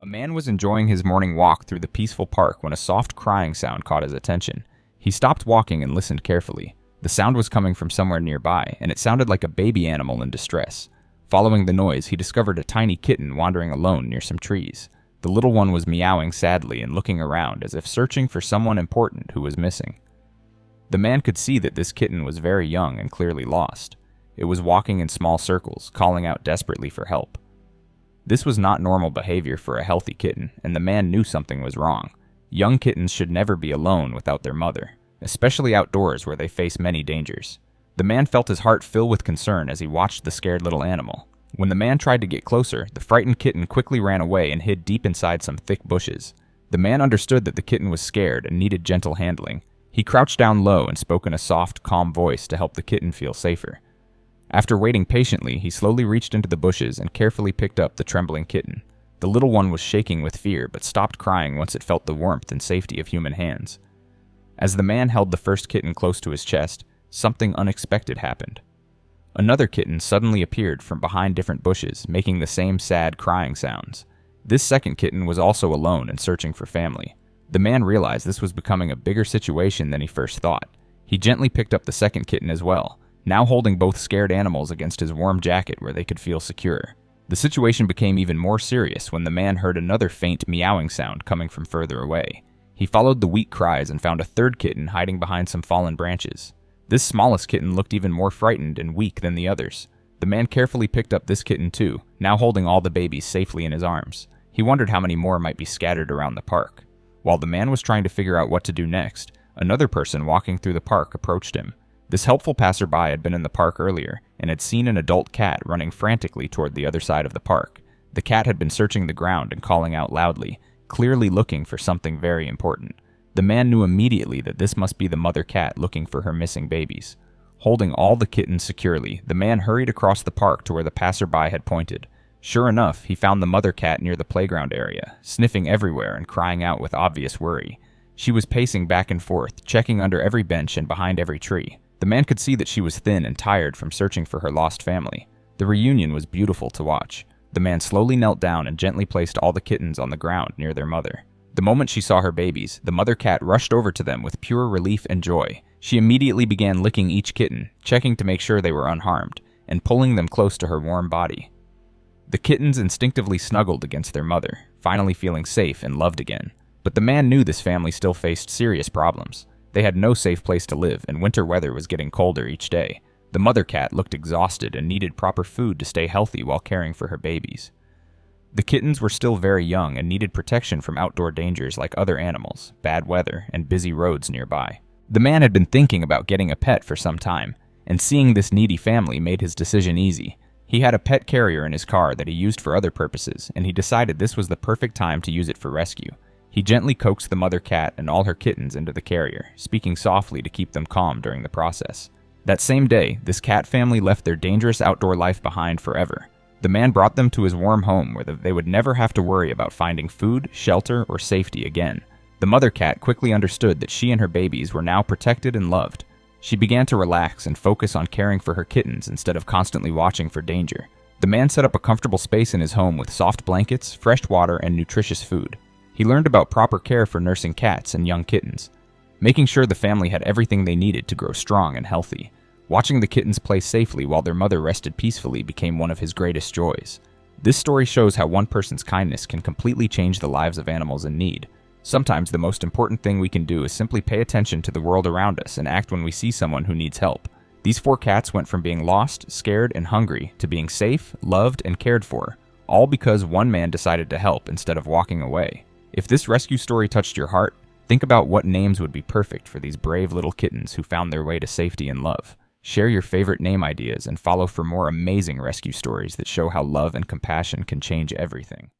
A man was enjoying his morning walk through the peaceful park when a soft crying sound caught his attention. He stopped walking and listened carefully. The sound was coming from somewhere nearby, and it sounded like a baby animal in distress. Following the noise, he discovered a tiny kitten wandering alone near some trees. The little one was meowing sadly and looking around as if searching for someone important who was missing. The man could see that this kitten was very young and clearly lost. It was walking in small circles, calling out desperately for help. This was not normal behavior for a healthy kitten, and the man knew something was wrong. Young kittens should never be alone without their mother, especially outdoors where they face many dangers. The man felt his heart fill with concern as he watched the scared little animal. When the man tried to get closer, the frightened kitten quickly ran away and hid deep inside some thick bushes. The man understood that the kitten was scared and needed gentle handling. He crouched down low and spoke in a soft, calm voice to help the kitten feel safer. After waiting patiently, he slowly reached into the bushes and carefully picked up the trembling kitten. The little one was shaking with fear, but stopped crying once it felt the warmth and safety of human hands. As the man held the first kitten close to his chest, something unexpected happened. Another kitten suddenly appeared from behind different bushes, making the same sad crying sounds. This second kitten was also alone and searching for family. The man realized this was becoming a bigger situation than he first thought. He gently picked up the second kitten as well, now holding both scared animals against his warm jacket where they could feel secure. The situation became even more serious when the man heard another faint meowing sound coming from further away. He followed the weak cries and found a third kitten hiding behind some fallen branches. This smallest kitten looked even more frightened and weak than the others. The man carefully picked up this kitten too, now holding all the babies safely in his arms. He wondered how many more might be scattered around the park. While the man was trying to figure out what to do next, another person walking through the park approached him. This helpful passerby had been in the park earlier and had seen an adult cat running frantically toward the other side of the park. The cat had been searching the ground and calling out loudly, clearly looking for something very important. The man knew immediately that this must be the mother cat looking for her missing babies. Holding all the kittens securely, the man hurried across the park to where the passerby had pointed. Sure enough, he found the mother cat near the playground area, sniffing everywhere and crying out with obvious worry. She was pacing back and forth, checking under every bench and behind every tree. The man could see that she was thin and tired from searching for her lost family. The reunion was beautiful to watch. The man slowly knelt down and gently placed all the kittens on the ground near their mother. The moment she saw her babies, the mother cat rushed over to them with pure relief and joy. She immediately began licking each kitten, checking to make sure they were unharmed, and pulling them close to her warm body. The kittens instinctively snuggled against their mother, finally feeling safe and loved again. But the man knew this family still faced serious problems. They had no safe place to live, and winter weather was getting colder each day. The mother cat looked exhausted and needed proper food to stay healthy while caring for her babies. The kittens were still very young and needed protection from outdoor dangers like other animals, bad weather, and busy roads nearby. The man had been thinking about getting a pet for some time, and seeing this needy family made his decision easy. He had a pet carrier in his car that he used for other purposes, and he decided this was the perfect time to use it for rescue. He gently coaxed the mother cat and all her kittens into the carrier, speaking softly to keep them calm during the process. That same day, this cat family left their dangerous outdoor life behind forever. The man brought them to his warm home where they would never have to worry about finding food, shelter, or safety again. The mother cat quickly understood that she and her babies were now protected and loved. She began to relax and focus on caring for her kittens instead of constantly watching for danger. The man set up a comfortable space in his home with soft blankets, fresh water, and nutritious food. He learned about proper care for nursing cats and young kittens, making sure the family had everything they needed to grow strong and healthy. Watching the kittens play safely while their mother rested peacefully became one of his greatest joys. This story shows how one person's kindness can completely change the lives of animals in need. Sometimes the most important thing we can do is simply pay attention to the world around us and act when we see someone who needs help. These 4 cats went from being lost, scared, and hungry to being safe, loved, and cared for, all because one man decided to help instead of walking away. If this rescue story touched your heart, think about what names would be perfect for these brave little kittens who found their way to safety and love. Share your favorite name ideas and follow for more amazing rescue stories that show how love and compassion can change everything.